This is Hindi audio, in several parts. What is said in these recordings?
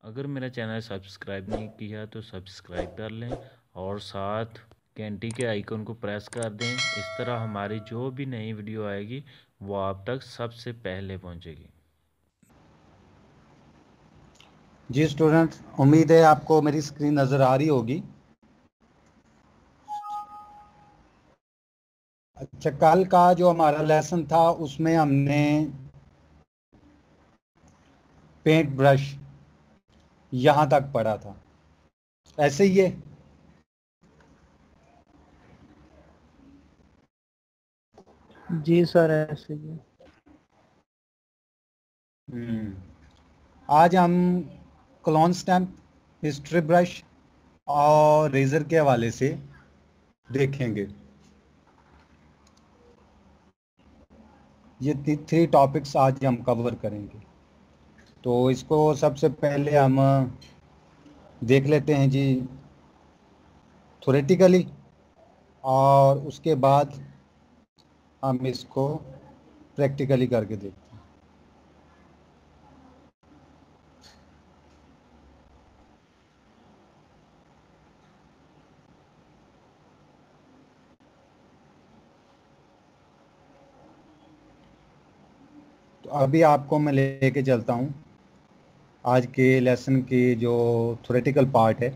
अगर मेरा चैनल सब्सक्राइब नहीं किया तो सब्सक्राइब कर लें और साथ घंटी के आइकन को प्रेस कर दें। इस तरह हमारी जो भी नई वीडियो आएगी वो आप तक सबसे पहले पहुंचेगी। जी स्टूडेंट्स, उम्मीद है आपको मेरी स्क्रीन नज़र आ रही होगी। अच्छा, कल का जो हमारा लेसन था उसमें हमने पेंट ब्रश यहाँ तक पढ़ा था, ऐसे ही है। जी सर, ऐसे ही है। आज हम क्लोन स्टैम्प, हिस्ट्री ब्रश और रेजर के हवाले से देखेंगे। ये 3 टॉपिक्स आज हम कवर करेंगे। तो इसको सबसे पहले हम देख लेते हैं जी थ्योरेटिकली, और उसके बाद हम इसको प्रैक्टिकली करके देखते हैं। तो अभी आपको मैं लेके चलता हूँ आज के लेसन की जो थ्योरेटिकल पार्ट है,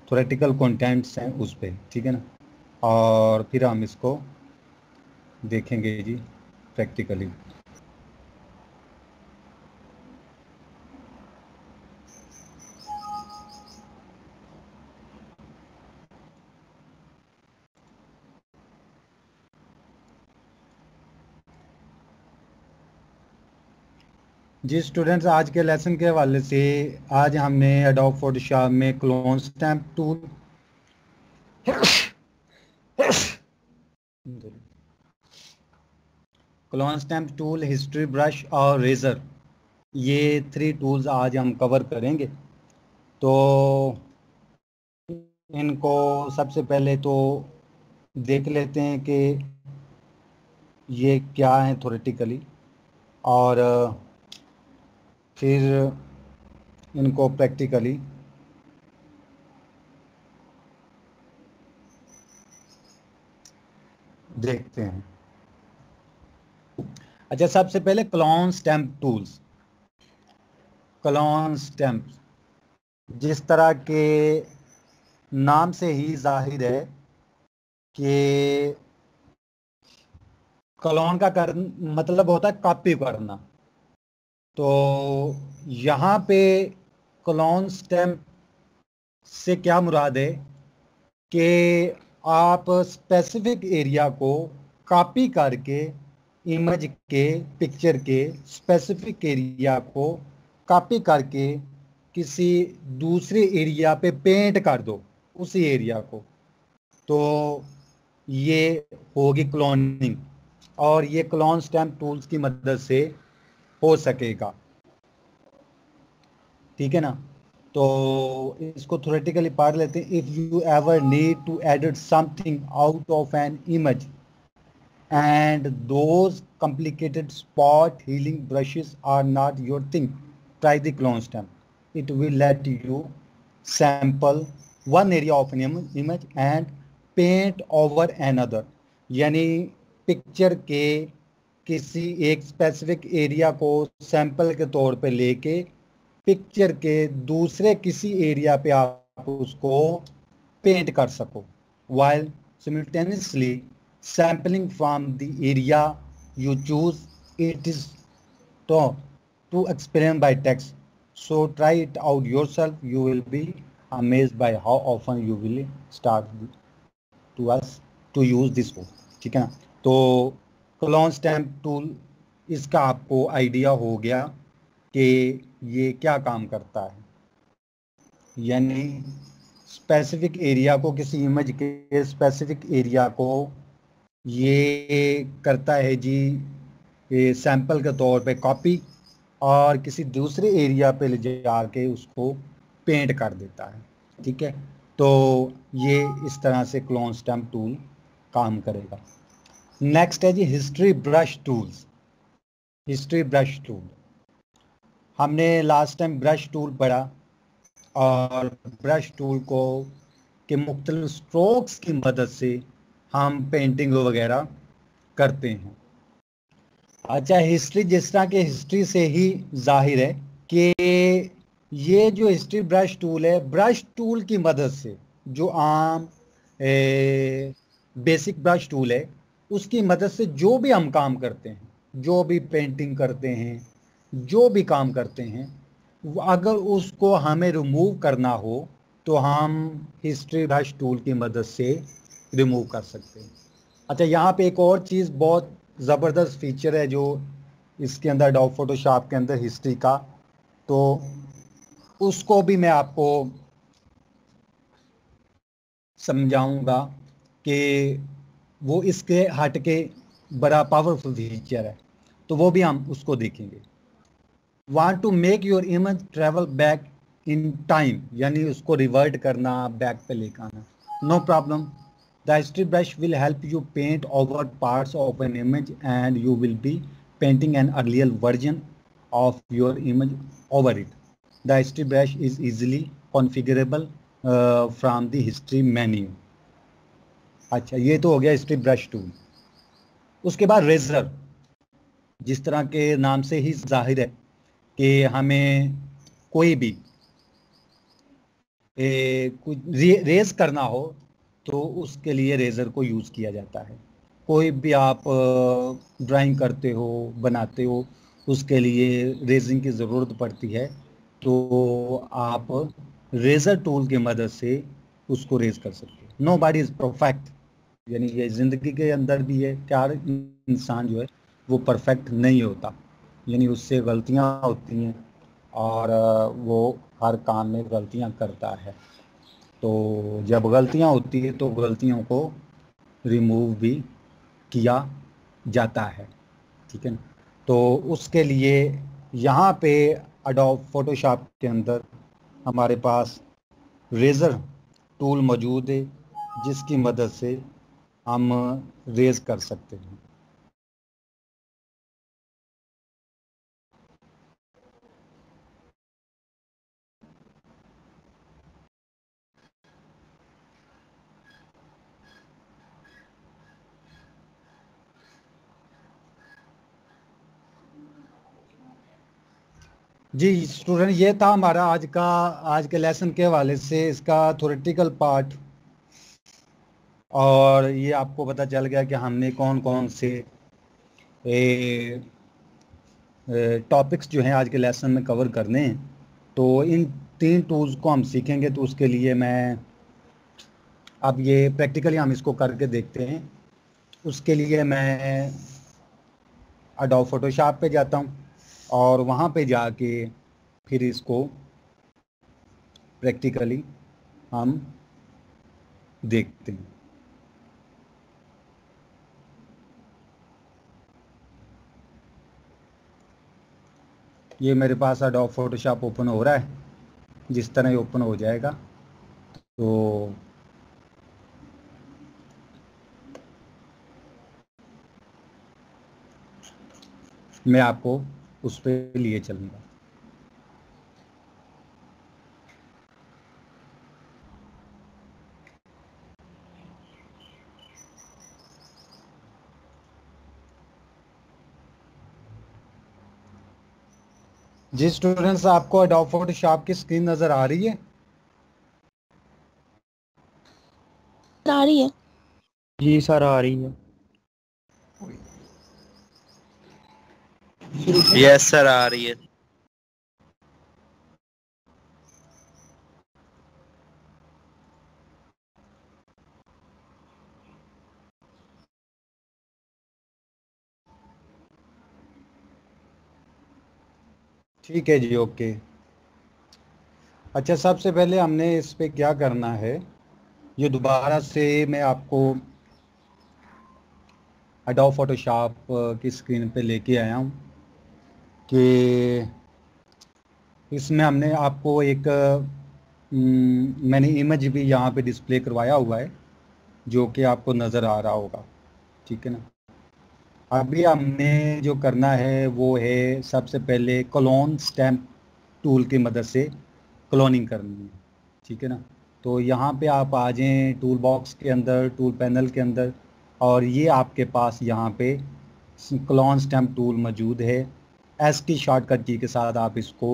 थ्योरेटिकल कंटेंट्स हैं उस पे, ठीक है ना। और फिर हम इसको देखेंगे जी प्रैक्टिकली। जी स्टूडेंट्स, आज के लेसन के हवाले से आज हमने एडोब फोटोशॉप में clone stamp tool, clone stamp tool, history brush और रेज़र, ये 3 टूल्स आज हम कवर करेंगे। तो इनको सबसे पहले तो देख लेते हैं कि ये क्या है थ्योरेटिकली, और फिर इनको प्रैक्टिकली देखते हैं। अच्छा, सबसे पहले clone stamp tools. Clone stamp जिस तरह के नाम से ही जाहिर है कि क्लोन का मतलब होता है कॉपी करना। तो यहाँ पे क्लोन स्टैम्प से क्या मुराद है कि आप स्पेसिफिक एरिया को कॉपी करके इमेज के, पिक्चर के स्पेसिफिक एरिया को कॉपी करके किसी दूसरे एरिया पे पेंट कर दो उसी एरिया को, तो ये होगी क्लोनिंग। और ये क्लोन स्टैम्प टूल्स की मदद से हो सकेगा, ठीक है ना। तो इसको थ्योरेटिकली पढ़ लेते हैं। If you ever need to edit something out of an image and those complicated spot healing brushes are not your thing, try the clone stamp. It will let you sample one area of an image and paint over another. यानी पिक्चर के किसी एक स्पेसिफिक एरिया को सैंपल के तौर पे लेके पिक्चर के दूसरे किसी एरिया पे आप उसको पेंट कर सको, while simultaneously sampling from the area you choose. It is to experiment by text, so try it out yourself. You will be amazed by how often you will start to us to use this tool, ठीक है ना। तो क्लोन स्टैम्प टूल, इसका आपको आइडिया हो गया कि ये क्या काम करता है। यानी स्पेसिफिक एरिया को, किसी इमेज के स्पेसिफिक एरिया को ये करता है जी ये सैंपल के तौर पे कॉपी, और किसी दूसरे एरिया पे ले जाके उसको पेंट कर देता है, ठीक है। तो ये इस तरह से क्लोन स्टैम्प टूल काम करेगा। नेक्स्ट है जी history brush tools. History brush tool हमने लास्ट टाइम ब्रश टूल पढ़ा और ब्रश टूल को के मुख्तलिफ स्ट्रोक्स की मदद से हम पेंटिंग वगैरह करते हैं। अच्छा, हिस्ट्री जिस तरह के हिस्ट्री से ही जाहिर है कि ये जो हिस्ट्री ब्रश टूल है, ब्रश टूल की मदद से जो आम बेसिक ब्रश टूल है उसकी मदद से जो भी हम काम करते हैं, जो भी पेंटिंग करते हैं, जो भी काम करते हैं, अगर उसको हमें रिमूव करना हो तो हम हिस्ट्री ब्रश टूल की मदद से रिमूव कर सकते हैं। अच्छा, यहाँ पे एक और चीज़ बहुत ज़बरदस्त फीचर है जो इसके अंदर एडोब फोटोशॉप के अंदर हिस्ट्री का, तो उसको भी मैं आपको समझाऊंगा कि वो इसके हट के बड़ा पावरफुल फीचर है, तो वो भी हम उसको देखेंगे। Want to make your image travel back in time, यानी उसको रिवर्ट करना, बैक पे लेकर आना, no problem. The history brush will help you paint over parts of an image and you will be painting an earlier version of your image over it. The history brush is easily configurable from the history menu. अच्छा, ये तो हो गया हिस्ट्री ब्रश टूल। उसके बाद रेजर, जिस तरह के नाम से ही जाहिर है कि हमें कोई भी कुछ रेज करना हो तो उसके लिए रेज़र को यूज़ किया जाता है। कोई भी आप ड्राइंग करते हो, बनाते हो, उसके लिए रेजिंग की ज़रूरत पड़ती है, तो आप रेज़र टूल की मदद से उसको रेज कर सकते हो। नो बॉडी इज़ परफेक्ट, यानी ये ज़िंदगी के अंदर भी है कि हर इंसान जो है वो परफेक्ट नहीं होता, यानी उससे गलतियां होती हैं और वो हर काम में गलतियां करता है। तो जब गलतियां होती है तो गलतियों को रिमूव भी किया जाता है, ठीक है ना। तो उसके लिए यहाँ पे एडोब फोटोशॉप के अंदर हमारे पास रेज़र टूल मौजूद है जिसकी मदद से हम रेज कर सकते हैं। जी स्टूडेंट, ये था हमारा आज के लेसन के हवाले से इसका थ्योरेटिकल पार्ट, और ये आपको पता चल गया कि हमने कौन कौन से टॉपिक्स जो हैं आज के लेसन में कवर करने हैं। तो इन 3 टूल्स को हम सीखेंगे, तो उसके लिए मैं अब ये प्रैक्टिकली हम इसको करके देखते हैं। उसके लिए मैं एडोब फोटोशॉप पे जाता हूँ और वहाँ पे जाके फिर इसको प्रैक्टिकली हम देखते हैं। ये मेरे पास एडोब फोटोशॉप ओपन हो रहा है, जिस तरह ये ओपन हो जाएगा तो मैं आपको उस पर लिए चलूँगा। जी स्टूडेंट्स, आपको एडोब फोटोशॉप की स्क्रीन नज़र आ रही है? आ रही है। जी सर, आ रही है। यस सर, आ रही है। ठीक है जी, ओके। अच्छा, सबसे पहले हमने इस पे क्या करना है, ये दोबारा से मैं आपको एडोब फोटोशॉप की स्क्रीन पे लेके आया हूँ कि इसमें हमने आपको एक मैंने इमेज भी यहाँ पे डिस्प्ले करवाया हुआ है जो कि आपको नज़र आ रहा होगा, ठीक है ना। अभी हमने जो करना है वो है सबसे पहले क्लोन स्टैम्प टूल की मदद से क्लोनिंग करनी है, ठीक है ना। तो यहाँ पे आप आ जाएं टूल बॉक्स के अंदर, टूल पैनल के अंदर, और ये आपके पास यहाँ पे क्लोन स्टैम्प टूल मौजूद है। एस की शॉर्टकट की के साथ आप इसको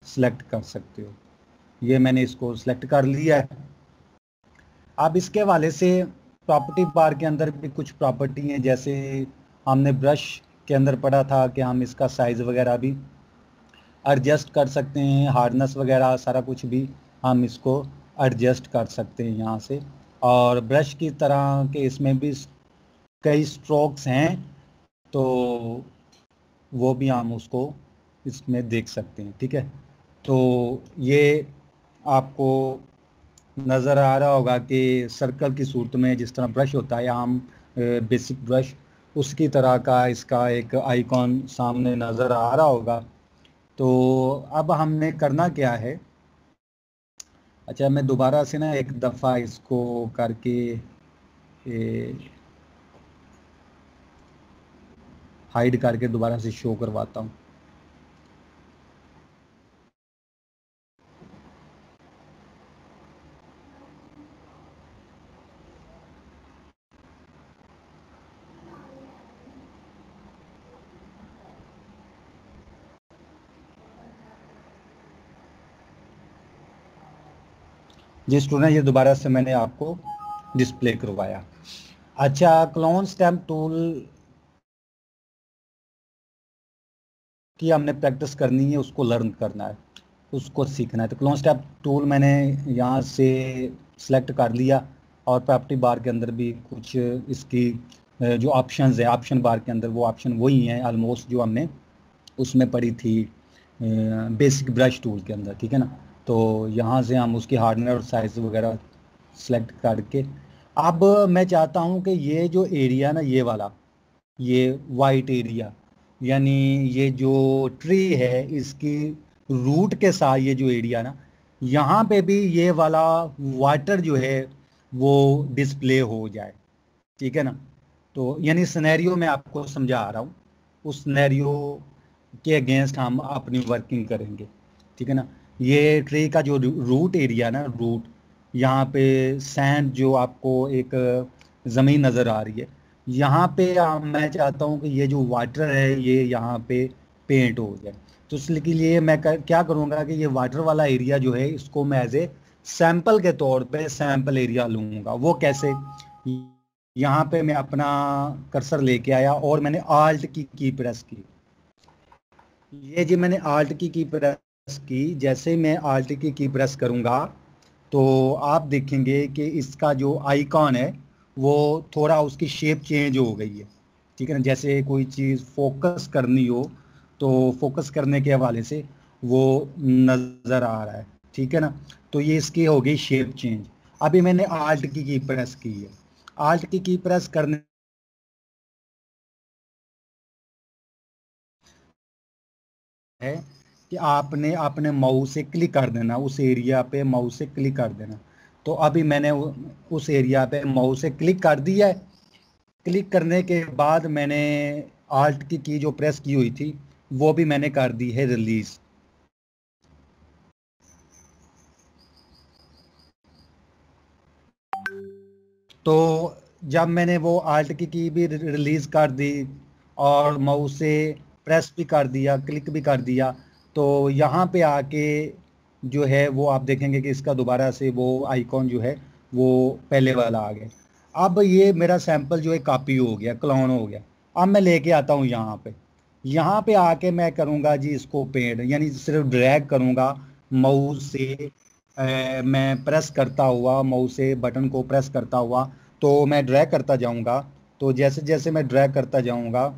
सिलेक्ट कर सकते हो। ये मैंने इसको सिलेक्ट कर लिया है। अब इसके हवाले से प्रॉपर्टी बार के अंदर भी कुछ प्रॉपर्टी हैं, जैसे हमने ब्रश के अंदर पढ़ा था कि हम इसका साइज़ वगैरह भी एडजस्ट कर सकते हैं, हार्डनेस वगैरह सारा कुछ भी हम इसको एडजस्ट कर सकते हैं यहाँ से। और ब्रश की तरह के इसमें भी कई स्ट्रोक्स हैं, तो वो भी हम उसको इसमें देख सकते हैं, ठीक है। तो ये आपको नज़र आ रहा होगा कि सर्कल की सूरत में जिस तरह ब्रश होता है आम बेसिक ब्रश, उसकी तरह का इसका एक आइकॉन सामने नज़र आ रहा होगा। तो अब हमने करना क्या है, अच्छा मैं दोबारा से ना एक दफ़ा इसको करके हाइड करके दोबारा से शो करवाता हूँ। जी स्टूडेंट, ये दोबारा से मैंने आपको डिस्प्ले करवाया। अच्छा, क्लोन स्टैम्प टूल की हमने प्रैक्टिस करनी है, उसको लर्न करना है, उसको सीखना है। तो क्लोन स्टैम्प टूल मैंने यहाँ से सिलेक्ट कर लिया, और प्रॉपर्टी बार के अंदर भी कुछ इसकी जो ऑप्शंस है, ऑप्शन बार के अंदर वो ऑप्शन वही हैं ऑलमोस्ट जो हमने उसमें पड़ी थी बेसिक ब्रश टूल के अंदर, ठीक है ना। तो यहाँ से हम उसकी हार्डनेस और साइज वगैरह सेलेक्ट करके, अब मैं चाहता हूँ कि ये जो एरिया ना, ये वाला, ये वाइट एरिया, यानी ये जो ट्री है इसकी रूट के साथ ये जो एरिया ना, यहाँ पे भी ये वाला वाटर जो है वो डिस्प्ले हो जाए, ठीक है ना। तो यानी सिनेरियो में आपको समझा रहा हूँ, उस सिनेरियो के अगेंस्ट हम अपनी वर्किंग करेंगे, ठीक है ना। ये ट्री का जो रूट एरिया ना, रूट, यहाँ पे सैंड जो आपको एक ज़मीन नज़र आ रही है, यहाँ पे मैं चाहता हूँ कि ये जो वाटर है ये यहाँ पे पेंट हो जाए। तो इसके लिए मैं क्या करूँगा कि ये वाटर वाला एरिया जो है इसको मैं एज ए सैंपल के तौर पे सैंपल एरिया लूँगा। वो कैसे, यहाँ पे मैं अपना कर्सर लेके आया और मैंने आल्ट की प्रेस की। ये जी मैंने आल्ट की प्रेस की। जैसे ही मैं आल्ट की प्रेस करूँगा तो आप देखेंगे कि इसका जो आइकॉन है वो थोड़ा उसकी शेप चेंज हो गई है, ठीक है ना। जैसे कोई चीज़ फोकस करनी हो तो फोकस करने के हवाले से वो नज़र आ रहा है, ठीक है ना। तो ये इसकी हो गई शेप चेंज। अभी मैंने आल्ट की प्रेस की है। आल्ट की प्रेस करने है कि आपने अपने माउस से क्लिक कर देना, उस एरिया पे माउस से क्लिक कर देना। तो अभी मैंने उस एरिया पे माउस से क्लिक कर दिया है। क्लिक करने के बाद मैंने आल्ट की जो प्रेस की हुई थी वो भी मैंने कर दी है रिलीज। तो जब मैंने वो आल्ट की भी रिलीज कर दी और माउस से प्रेस भी कर दिया, क्लिक भी कर दिया, तो यहाँ पे आके जो है वो आप देखेंगे कि इसका दोबारा से वो आइकॉन जो है वो पहले वाला आ गया। अब ये मेरा सैंपल जो है कॉपी हो गया, क्लोन हो गया। अब मैं लेके आता हूँ यहाँ पे। यहाँ पे आके मैं करूँगा जी इसको पेंट, यानी सिर्फ ड्रैग करूँगा माउस से। मैं प्रेस करता हुआ, माउस से बटन को प्रेस करता हुआ, तो मैं ड्रैग करता जाऊँगा। तो जैसे जैसे मैं ड्रैग करता जाऊँगा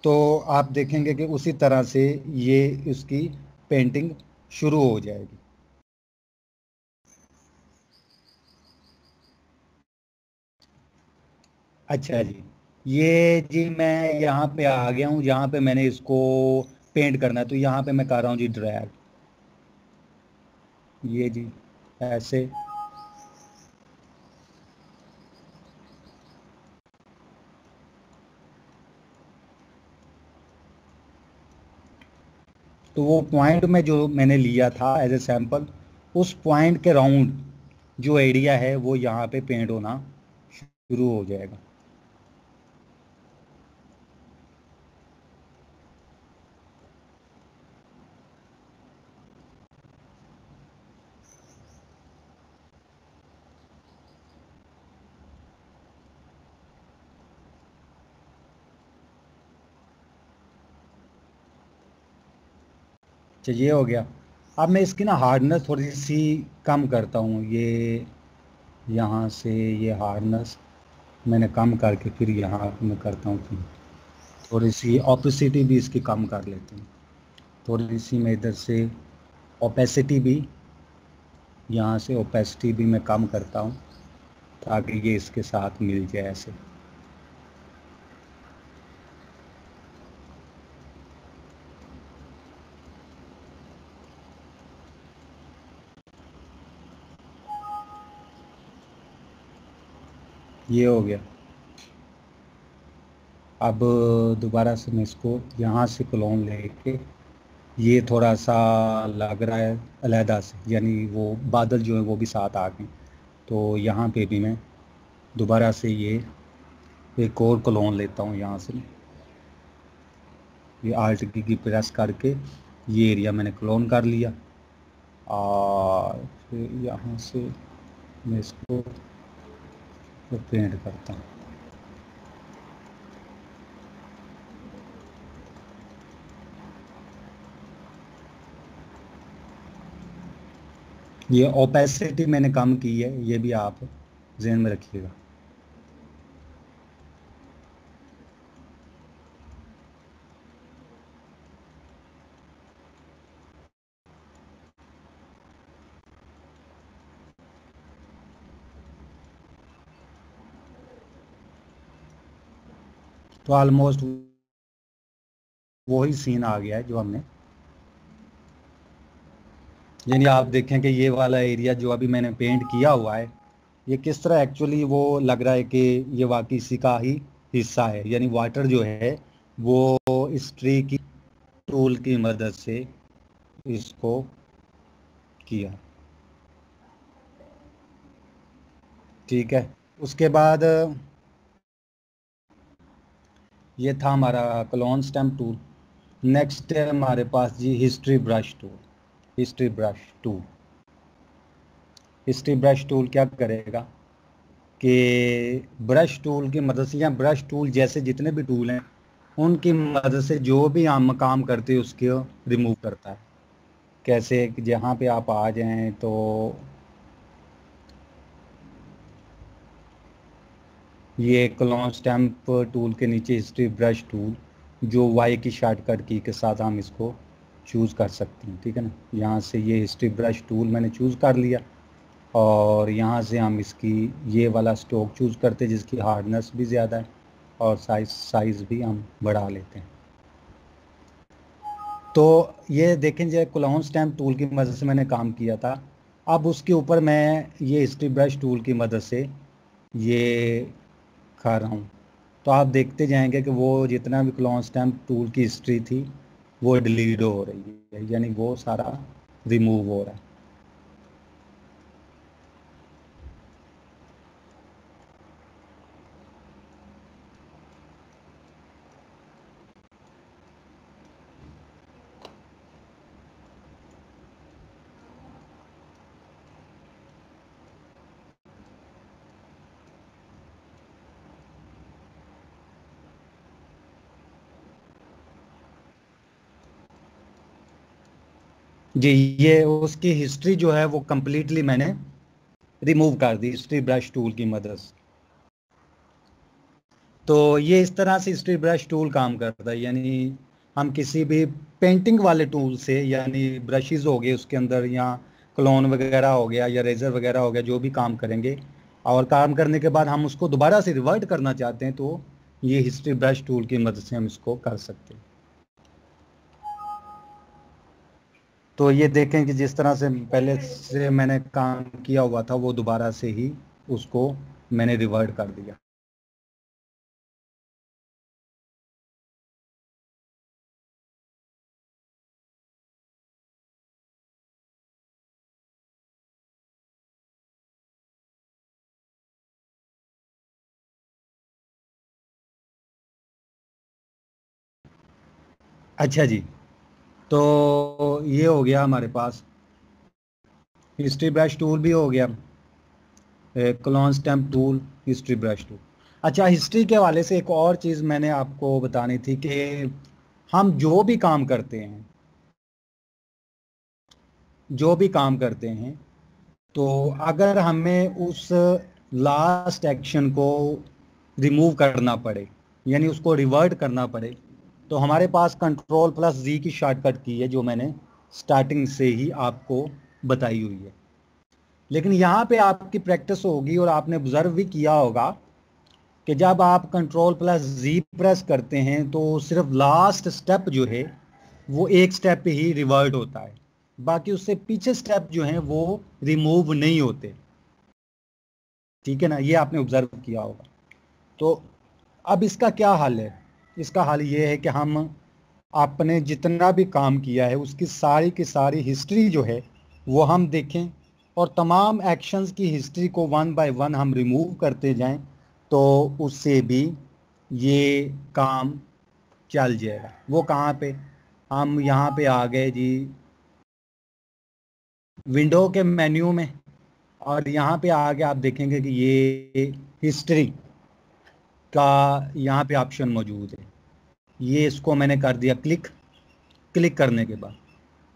तो आप देखेंगे कि उसी तरह से ये इसकी पेंटिंग शुरू हो जाएगी। अच्छा जी, ये जी मैं यहाँ पे आ गया हूँ जहाँ पे मैंने इसको पेंट करना है। तो यहाँ पे मैं कर रहा हूँ जी ड्रैग, ये जी ऐसे। तो वो पॉइंट में जो मैंने लिया था एज ए सैंपल, उस पॉइंट के राउंड जो एरिया है वो यहाँ पे पेंट होना शुरू हो जाएगा। अच्छा, ये हो गया। अब मैं इसकी ना हार्डनेस थोड़ी सी कम करता हूँ। ये यहाँ से ये हार्डनेस मैंने कम करके फिर यहाँ मैं करता हूँ कि थोड़ी सी ऑपेसिटी भी इसकी कम कर लेते हैं। थोड़ी सी मैं इधर से ओपेसिटी भी, यहाँ से ओपेसिटी भी मैं कम करता हूँ ताकि ये इसके साथ मिल जाए ऐसे। ये हो गया। अब दोबारा से मैं इसको यहाँ से क्लोन लेके, ये थोड़ा सा लग रहा है अलहदा से, यानी वो बादल जो है वो भी साथ आ गए। तो यहाँ पे भी मैं दोबारा से ये एक और क्लोन लेता हूँ यहाँ से। ये आल्ट की प्रेस करके ये एरिया मैंने क्लोन कर लिया और फिर यहाँ से मैं इसको पेंट करता हूँ। ये ओपेसिटी मैंने कम की है, ये भी आप ध्यान में रखिएगा। तो ऑलमोस्ट वही सीन आ गया है जो हमने, यानी आप देखें कि ये वाला एरिया जो अभी मैंने पेंट किया हुआ है, ये किस तरह एक्चुअली वो लग रहा है कि ये वाकई इसी का ही हिस्सा है। यानी वाटर जो है वो इस ट्री की टूल की मदद से इसको किया। ठीक है, उसके बाद ये था हमारा क्लोन स्टैम्प टूल। नेक्स्ट है हमारे पास जी history brush tool. History brush tool, history brush tool क्या करेगा कि ब्रश टूल की मदद से या ब्रश टूल जैसे जितने भी टूल हैं उनकी मदद से जो भी हम काम करते हैं उसको रिमूव करता है। कैसे कि जहाँ पे आप आ जाएं तो ये क्लोन स्टैम्प टूल के नीचे हिस्ट्री ब्रश टूल, जो वाई की शॉर्टकट की के साथ हम इसको चूज़ कर सकते हैं। ठीक है ना, यहाँ से ये हिस्ट्री ब्रश टूल मैंने चूज़ कर लिया और यहाँ से हम इसकी ये वाला स्ट्रोक चूज़ करते हैं जिसकी हार्डनेस भी ज़्यादा है और साइज़ भी हम बढ़ा लेते हैं। तो ये देखें जो क्लोन स्टैम्प टूल की मदद से मैंने काम किया था, अब उसके ऊपर मैं ये हिस्ट्री ब्रश टूल की मदद से ये खा रहा हूँ। तो आप देखते जाएंगे कि वो जितना भी क्लोन स्टैम्प टूल की हिस्ट्री थी वो डिलीट हो रही है, यानी वो सारा रिमूव हो रहा है। जी, ये उसकी हिस्ट्री जो है वो कम्प्लीटली मैंने रिमूव कर दी हिस्ट्री ब्रश टूल की मदद से। तो ये इस तरह से हिस्ट्री ब्रश टूल काम करता है। यानी हम किसी भी पेंटिंग वाले टूल से, यानी ब्रशेस हो गए उसके अंदर या क्लोन वगैरह हो गया या रेजर वगैरह हो गया, जो भी काम करेंगे और काम करने के बाद हम उसको दोबारा से रिवर्ट करना चाहते हैं तो ये हिस्ट्री ब्रश टूल की मदद से हम इसको कर सकते हैं। तो ये देखें कि जिस तरह से पहले से मैंने काम किया हुआ था वो दोबारा से ही उसको मैंने रिवर्ट कर दिया। अच्छा जी, तो ये हो गया हमारे पास, हिस्ट्री ब्रश टूल भी हो गया, clone stamp tool, history brush tool. अच्छा, हिस्ट्री के हवाले से एक और चीज़ मैंने आपको बतानी थी कि हम जो भी काम करते हैं, तो अगर हमें उस लास्ट एक्शन को रिमूव करना पड़े, यानी उसको रिवर्ट करना पड़े, तो हमारे पास कंट्रोल प्लस जी की शॉर्टकट की है, जो मैंने स्टार्टिंग से ही आपको बताई हुई है। लेकिन यहाँ पे आपकी प्रैक्टिस होगी और आपने ऑब्जर्व भी किया होगा कि जब आप कंट्रोल प्लस जी प्रेस करते हैं तो सिर्फ लास्ट स्टेप जो है वो एक स्टेप ही रिवर्ट होता है, बाकी उससे पीछे स्टेप जो हैं वो रिमूव नहीं होते। ठीक है ना, ये आपने ऑब्जर्व किया होगा। तो अब इसका क्या हल है? इसका हल ये है कि हम आपने जितना भी काम किया है उसकी सारी की सारी हिस्ट्री जो है वो हम देखें, और तमाम एक्शंस की हिस्ट्री को वन बाय वन हम रिमूव करते जाएं, तो उससे भी ये काम चल जाएगा। वो कहाँ पे? हम यहाँ पे आ गए जी विंडो के मेन्यू में, और यहाँ पे आके आप देखेंगे कि ये हिस्ट्री का यहाँ पे ऑप्शन मौजूद है। ये इसको मैंने कर दिया क्लिक। क्लिक करने के बाद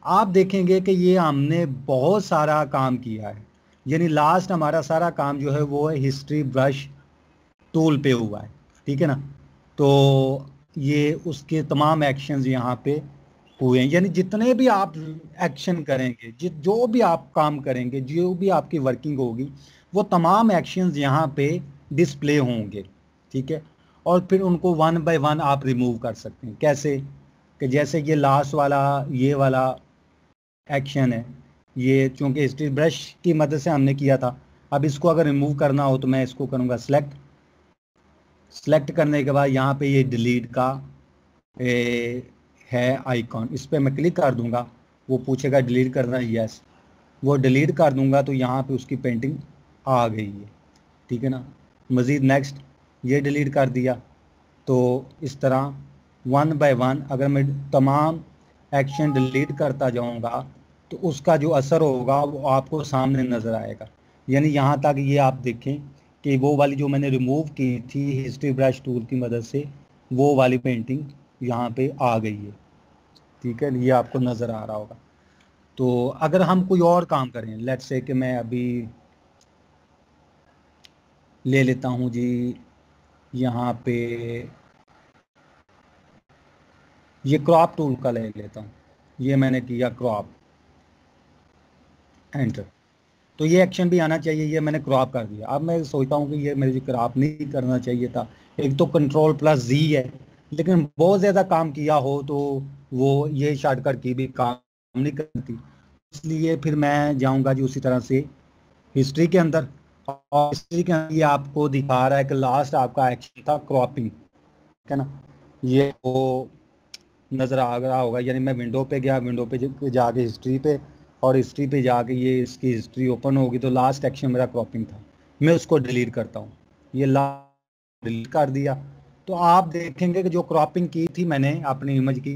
आप देखेंगे कि ये हमने बहुत सारा काम किया है, यानी लास्ट हमारा सारा काम जो है वो है हिस्ट्री ब्रश टूल पे हुआ है। ठीक है ना, तो ये उसके तमाम एक्शंस यहाँ पे हुए हैं, यानी जितने भी आप एक्शन करेंगे, जो भी आप काम करेंगे, जो भी आपकी वर्किंग होगी, वो तमाम एक्शंस यहाँ पे डिस्प्ले होंगे। ठीक है, और फिर उनको वन बाय वन आप रिमूव कर सकते हैं। कैसे? कि जैसे ये लास्ट वाला, ये वाला एक्शन है, ये चूंकि हिस्ट्री ब्रश की मदद से हमने किया था, अब इसको अगर रिमूव करना हो तो मैं इसको करूँगा सेलेक्ट। सेलेक्ट करने के बाद यहाँ पे ये डिलीट का है आइकॉन, इस पर मैं क्लिक कर दूंगा, वो पूछेगा डिलीट करना है, यस, वो डिलीट कर दूंगा तो यहाँ पे उसकी पेंटिंग आ गई है। ठीक है ना, मज़ीद नेक्स्ट, ये डिलीट कर दिया। तो इस तरह वन बाय वन अगर मैं तमाम एक्शन डिलीट करता जाऊंगा तो उसका जो असर होगा वो आपको सामने नज़र आएगा। यानी यहाँ तक ये आप देखें कि वो वाली जो मैंने रिमूव की थी हिस्ट्री ब्रश टूल की मदद से, वो वाली पेंटिंग यहाँ पे आ गई है। ठीक है, ये आपको नज़र आ रहा होगा। तो अगर हम कोई और काम करें, लेट्स से कि मैं अभी ले लेता हूँ जी यहाँ पे ये क्रॉप टूल का ले लेता हूँ, ये मैंने किया क्रॉप, एंटर, तो ये एक्शन भी आना चाहिए, ये मैंने क्रॉप कर दिया। अब मैं सोचता हूँ कि ये मेरे क्रॉप नहीं करना चाहिए था, एक तो कंट्रोल प्लस जी है, लेकिन बहुत ज़्यादा काम किया हो तो वो ये शॉर्टकट की भी काम नहीं करती, इसलिए फिर मैं जाऊँगा जी उसी तरह से हिस्ट्री के अंदर, और हिस्ट्री के अंदर ये आपको दिखा रहा है कि लास्ट आपका एक्शन था क्रॉपिंग। ठीक है ना, ये वो नज़र आ रहा होगा, यानी मैं विंडो पे गया, विंडो पे जाके हिस्ट्री पे, और हिस्ट्री पे जाके ये इसकी हिस्ट्री ओपन होगी, तो लास्ट एक्शन मेरा क्रॉपिंग था, मैं उसको डिलीट करता हूँ, ये लास्ट डिलीट कर दिया। तो आप देखेंगे कि जो क्रॉपिंग की थी मैंने अपनी इमेज की,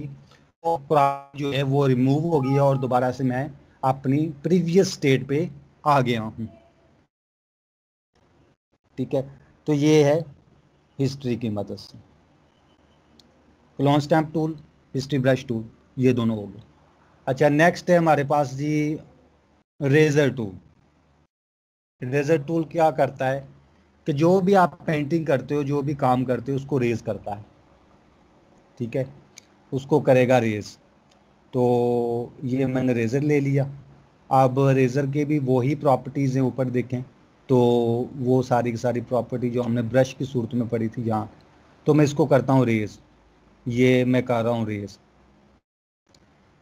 वो क्रॉप जो है वो रिमूव हो गई है और दोबारा से मैं अपनी प्रीवियस स्टेट पे आ गया हूँ। ठीक है, तो ये है हिस्ट्री की मदद से clone stamp tool, history brush tool, ये दोनों हो गए। अच्छा, नेक्स्ट है हमारे पास जी रेजर टूल। रेजर टूल क्या करता है कि जो भी आप पेंटिंग करते हो, जो भी काम करते हो, उसको रेज करता है। ठीक है, उसको करेगा रेज। तो ये मैंने रेजर ले लिया। अब रेजर के भी वही प्रॉपर्टीज़ हैं, ऊपर देखें तो वो सारी की सारी प्रॉपर्टी जो हमने ब्रश की सूरत में पढ़ी थी यहाँ, तो मैं इसको करता हूँ रेज, ये मैं कर रहा हूँ रेज।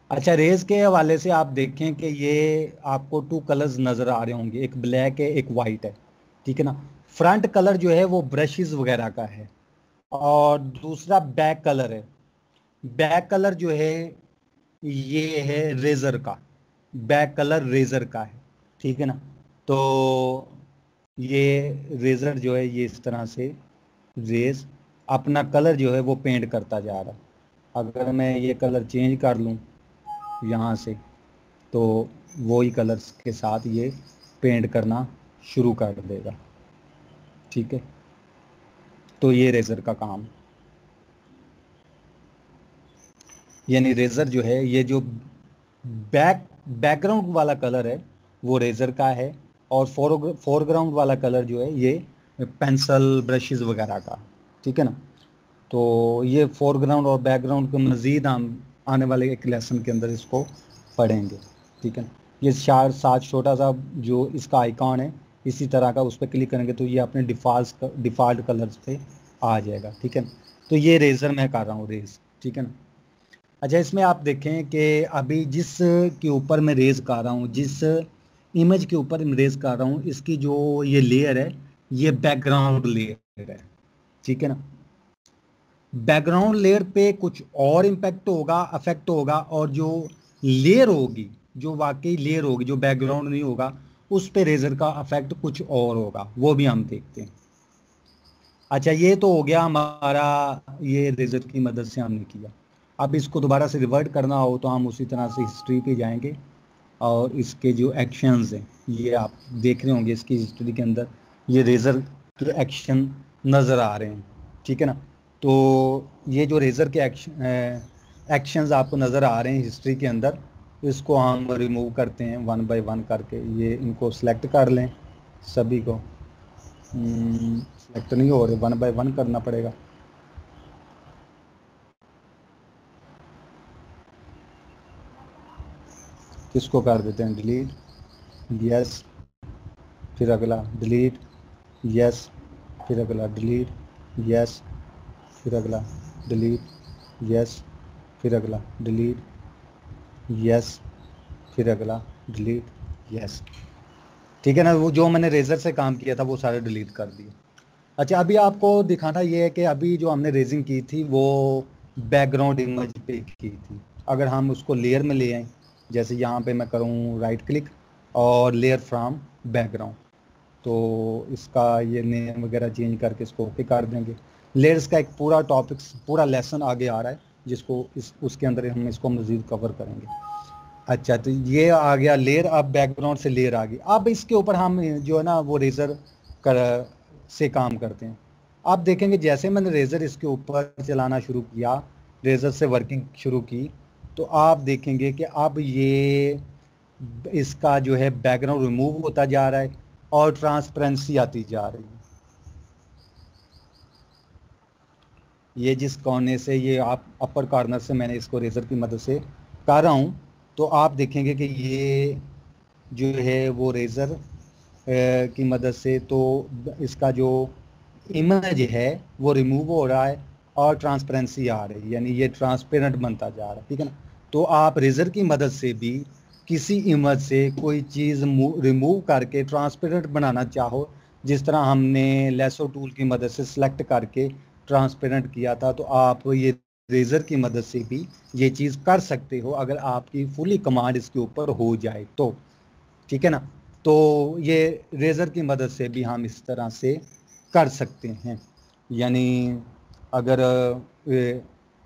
अच्छा, रेज के हवाले से आप देखें कि ये आपको टू कलर्स नज़र आ रहे होंगे, एक ब्लैक है, एक वाइट है। ठीक है ना, फ्रंट कलर जो है वो ब्रशेस वगैरह का है, और दूसरा बैक कलर है। बैक कलर जो है ये है रेजर का, बैक कलर रेजर का है। ठीक है ना, तो ये रेजर जो है ये इस तरह से रेज अपना कलर जो है वो पेंट करता जा रहा है। अगर मैं ये कलर चेंज कर लूँ यहाँ से तो वही कलर्स के साथ ये पेंट करना शुरू कर देगा। ठीक है, तो ये रेज़र का काम, यानी रेज़र जो है ये जो बैकग्राउंड वाला कलर है वो रेज़र का है, और फोरग्राउंड वाला कलर जो है ये पेंसिल ब्रशेस वगैरह का। ठीक है ना, तो ये फोरग्राउंड और बैकग्राउंड को मज़ीद हम आने वाले एक लेसन के अंदर इसको पढ़ेंगे। ठीक है ना, ये साथ छोटा सा जो इसका आइकॉन है इसी तरह का, उस पर क्लिक करेंगे तो ये अपने डिफ़ॉल्ट कलर्स पे आ जाएगा। ठीक है ना, तो ये रेज़र मैं कर रहा हूँ रेज़। ठीक है ना, अच्छा इसमें आप देखें कि अभी जिस के ऊपर मैं रेज़ कर रहा हूँ, जिस इमेज के ऊपर मैं रेज़ कर रहा हूँ, इसकी जो ये लेयर है ये बैकग्राउंड लेयर है। ठीक है ना, बैकग्राउंड लेयर पे कुछ और इम्पैक्ट होगा, अफेक्ट होगा, और जो लेयर होगी, जो वाकई लेयर होगी, जो बैकग्राउंड नहीं होगा, उस पे रेज़र का अफेक्ट कुछ और होगा, वो भी हम देखते हैं। अच्छा ये तो हो गया हमारा, ये रेज़र की मदद से हमने किया। अब इसको दोबारा से रिवर्ट करना हो तो हम उसी तरह से हिस्ट्री पे जाएंगे, और इसके जो एक्शंस हैं ये आप देख रहे होंगे इसकी हिस्ट्री के अंदर, ये रेज़र के एक्शन नज़र आ रहे हैं। ठीक है ना, तो ये जो रेज़र के एक्शंस आपको नज़र आ रहे हैं हिस्ट्री के अंदर, इसको हम रिमूव करते हैं वन बाय वन करके। ये इनको सेलेक्ट कर लें सभी को, सेलेक्ट नहीं हो रहे, वन बाय वन करना पड़ेगा। किसको कर देते हैं डिलीट, यस, फिर अगला डिलीट, यस, फिर अगला डिलीट, यस, फिर अगला डिलीट, यस, फिर अगला डिलीट, यस, फिर अगला डिलीट, यस। ठीक है ना, वो जो मैंने रेज़र से काम किया था वो सारे डिलीट कर दिए। अच्छा अभी आपको दिखाना ये है कि अभी जो हमने रेजिंग की थी वो बैकग्राउंड इमेज पे की थी। अगर हम उसको लेयर में ले आए, जैसे यहाँ पे मैं करूँ राइट क्लिक और लेयर फ्रॉम बैकग्राउंड, तो इसका ये नेम वगैरह चेंज करके इसको ओके कर देंगे। लेयर्स का एक पूरा टॉपिक्स, पूरा लेसन आगे आ रहा है जिसको उसके अंदर हम इसको मज़ीद कवर करेंगे। अच्छा तो ये आ गया लेयर, अब बैकग्राउंड से लेयर आ गई। अब इसके ऊपर हम जो है ना वो रेज़र कर से काम करते हैं। आप देखेंगे जैसे मैंने रेज़र इसके ऊपर चलाना शुरू किया, रेज़र से वर्किंग शुरू की, तो आप देखेंगे कि अब ये इसका जो है बैकग्राउंड रिमूव होता जा रहा है और ट्रांसपेरेंसी आती जा रही है। ये जिस कोने से, ये आप अपर कॉर्नर से मैंने इसको रेज़र की मदद से कर रहा हूँ, तो आप देखेंगे कि ये जो है वो रेज़र की मदद से तो इसका जो इमेज है वो रिमूव हो रहा है और ट्रांसपेरेंसी आ रही है, यानी ये ट्रांसपेरेंट बनता जा रहा है। ठीक है ना, तो आप रेज़र की मदद से भी किसी इमेज से कोई चीज़ रिमूव करके ट्रांसपेरेंट बनाना चाहो, जिस तरह हमने लेसो टूल की मदद से सिलेक्ट करके ट्रांसपेरेंट किया था, तो आप ये रेज़र की मदद से भी ये चीज़ कर सकते हो अगर आपकी फुली कमांड इसके ऊपर हो जाए तो। ठीक है ना, तो ये रेज़र की मदद से भी हम इस तरह से कर सकते हैं। यानी अगर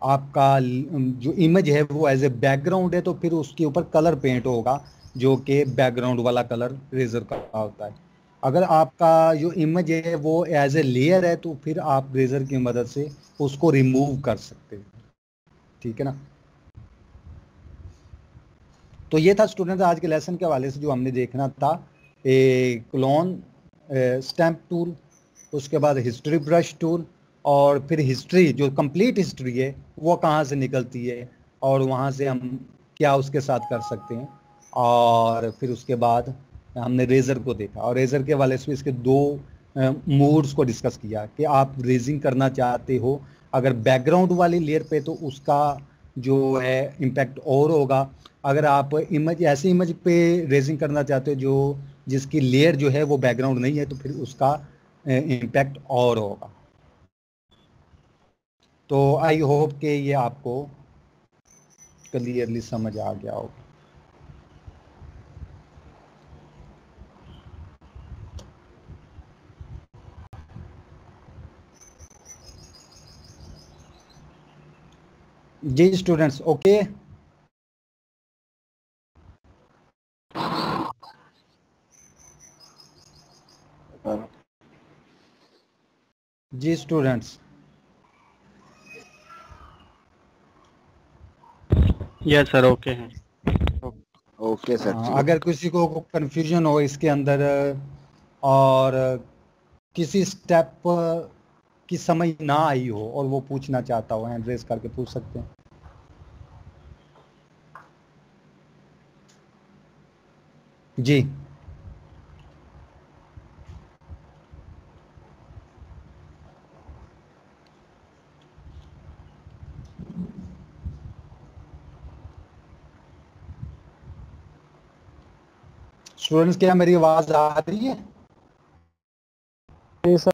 आपका जो इमेज है वो एज ए बैकग्राउंड है तो फिर उसके ऊपर कलर पेंट होगा जो कि बैकग्राउंड वाला कलर रेज़र का होता है। अगर आपका जो इमेज है वो एज ए लेयर है तो फिर आप रेज़र की मदद से उसको रिमूव कर सकते हैं। ठीक है ना, तो ये था स्टूडेंट आज के लेसन के हवाले से जो हमने देखना था। क्लोन स्टैम्प टूल, उसके बाद हिस्ट्री ब्रश टूल, और फिर हिस्ट्री जो कंप्लीट हिस्ट्री है वो कहाँ से निकलती है और वहाँ से हम क्या उसके साथ कर सकते हैं। और फिर उसके बाद हमने रेज़र को देखा और रेज़र के हवाले से इसके दो मोड्स को डिस्कस किया कि आप रेजिंग करना चाहते हो अगर बैकग्राउंड वाली लेयर पे तो उसका जो है इम्पैक्ट और होगा, अगर आप इमेज ऐसी इमेज पे रेजिंग करना चाहते हो जो जिसकी लेयर जो है वो बैकग्राउंड नहीं है तो फिर उसका इम्पैक्ट और होगा। तो आई होप कि ये आपको क्लियरली समझ आ गया होगा। जी स्टूडेंट्स, ओके। जी स्टूडेंट्स, यस सर, ओके हैं। ओके सर, ठीक है। अगर किसी को कंफ्यूजन हो इसके अंदर और किसी स्टेप की समझ ना आई हो और वो पूछना चाहता हो, हैंड रेज करके पूछ सकते हैं। जी स्टूडेंट्स, क्या मेरी आवाज आ रही है? सर